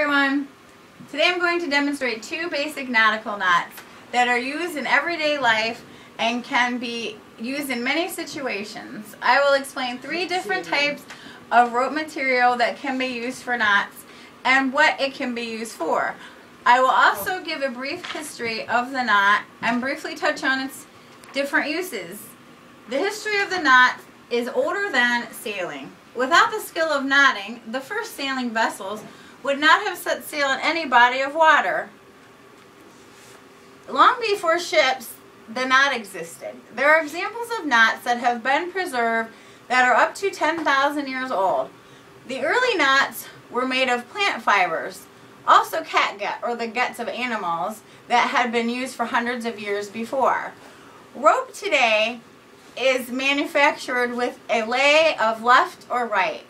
everyone. Today I'm going to demonstrate two basic nautical knots that are used in everyday life and can be used in many situations. I will explain three different types of rope material that can be used for knots and what it can be used for. I will also give a brief history of the knot and briefly touch on its different uses. The history of the knot is older than sailing. Without the skill of knotting, the first sailing vessels would not have set sail in any body of water. Long before ships, the knot existed. There are examples of knots that have been preserved that are up to 10,000 years old. The early knots were made of plant fibers, also catgut, or the guts of animals, that had been used for hundreds of years before. Rope today is manufactured with a lay of left or right.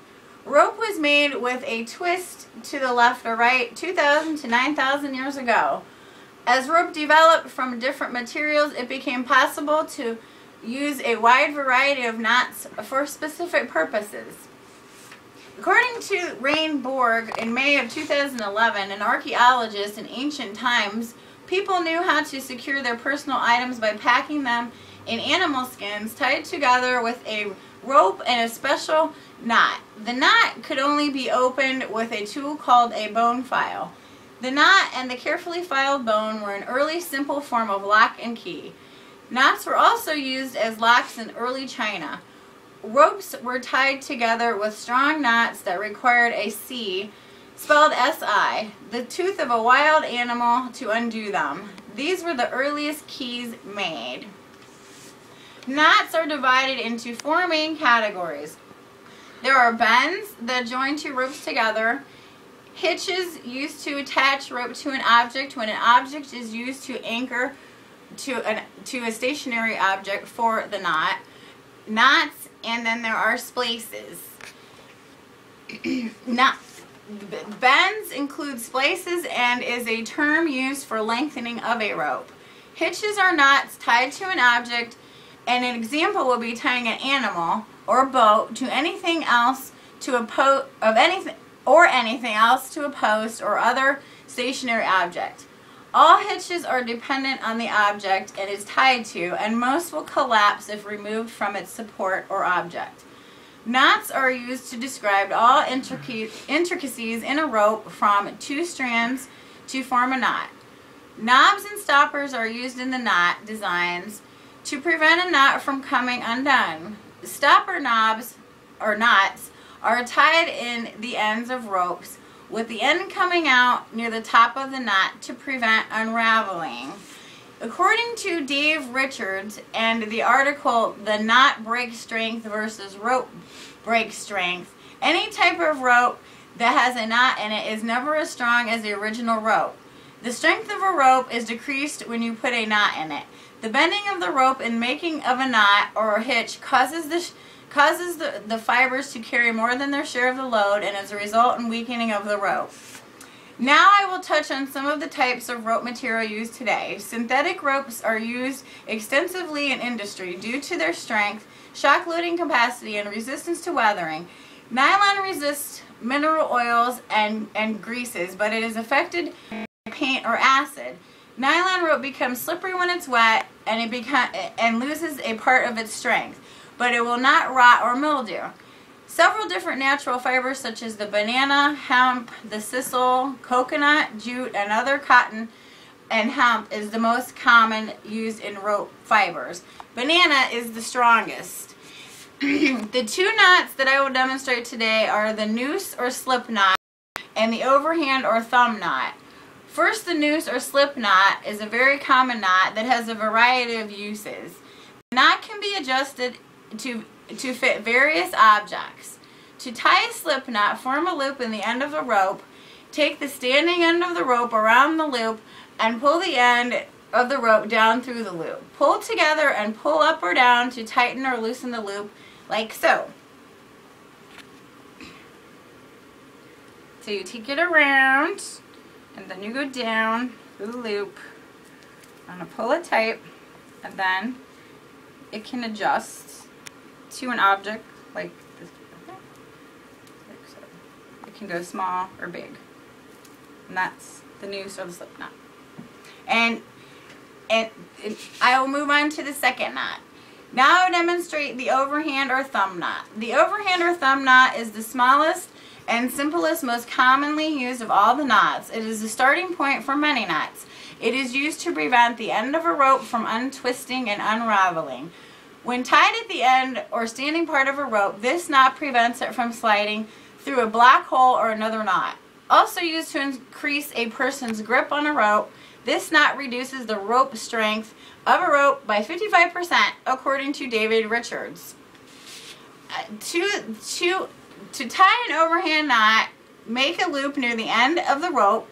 Rope was made with a twist to the left or right 2,000 to 9,000 years ago. As rope developed from different materials, it became possible to use a wide variety of knots for specific purposes. According to Rain Borg, in May of 2011, an archaeologist, in ancient times, people knew how to secure their personal items by packing them in animal skins tied together with a rope and a special knot. The knot could only be opened with a tool called a bone file. The knot and the carefully filed bone were an early simple form of lock and key. Knots were also used as locks in early China. Ropes were tied together with strong knots that required a C, spelled S-I, the tooth of a wild animal, to undo them. These were the earliest keys made. Knots are divided into four main categories. There are bends that join two ropes together, hitches used to attach rope to an object when an object is used to anchor to a stationary object for the knot, knots, and then there are splices. Bends include splices and is a term used for lengthening of a rope. Hitches are knots tied to an object, and an example will be tying an animal or boat to anything else to anything else to a post or other stationary object. All hitches are dependent on the object it is tied to, and most will collapse if removed from its support or object. Knots are used to describe all intricacies in a rope from two strands to form a knot. Knobs and stoppers are used in the knot designs to prevent a knot from coming undone. Stopper knobs, or knots, are tied in the ends of ropes, with the end coming out near the top of the knot to prevent unraveling. According to Dave Richards and the article The Knot Break Strength versus Rope Break Strength, any type of rope that has a knot in it is never as strong as the original rope. The strength of a rope is decreased when you put a knot in it. The bending of the rope and making of a knot or a hitch causes the fibers to carry more than their share of the load, and as a result in weakening of the rope. Now I will touch on some of the types of rope material used today. Synthetic ropes are used extensively in industry due to their strength, shock loading capacity, and resistance to weathering. Nylon resists mineral oils and greases, but it is affected by paint or acid. Nylon rope becomes slippery when it's wet and loses a part of its strength, but it will not rot or mildew. Several different natural fibers such as the banana, hemp, the sisal, coconut, jute, and other cotton and hemp is the most common used in rope fibers. Banana is the strongest. The two knots that I will demonstrate today are the noose or slip knot and the overhand or thumb knot. First, the noose or slip knot is a very common knot that has a variety of uses. The knot can be adjusted to fit various objects. To tie a slip knot, form a loop in the end of the rope, take the standing end of the rope around the loop, and pull the end of the rope down through the loop. Pull together and pull up or down to tighten or loosen the loop, like so. So you take it around, and then you go down through the loop. I'm going to pull it tight, and then it can adjust to an object like this. It can go small or big. And that's the noose or the slip knot. And I will move on to the second knot. Now I'll demonstrate the overhand or thumb knot. The overhand or thumb knot is the smallest and simplest, most commonly used of all the knots. It is the starting point for many knots. It is used to prevent the end of a rope from untwisting and unraveling. When tied at the end or standing part of a rope, this knot prevents it from sliding through a black hole or another knot. Also used to increase a person's grip on a rope, this knot reduces the rope strength of a rope by 55%, according to David Richards. To tie an overhand knot, make a loop near the end of the rope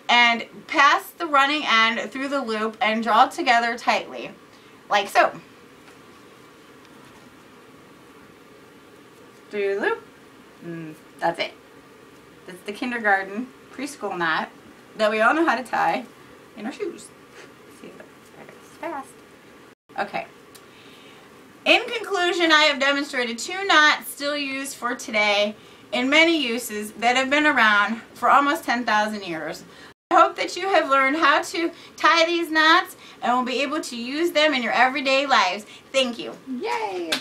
and pass the running end through the loop and draw together tightly, like so. Through the loop. That's it. That's the kindergarten preschool knot that we all know how to tie in our shoes. See if it's fast. Okay. In conclusion, I have demonstrated 2 knots still used for today in many uses that have been around for almost 10,000 years. I hope that you have learned how to tie these knots and will be able to use them in your everyday lives. Thank you. Yay!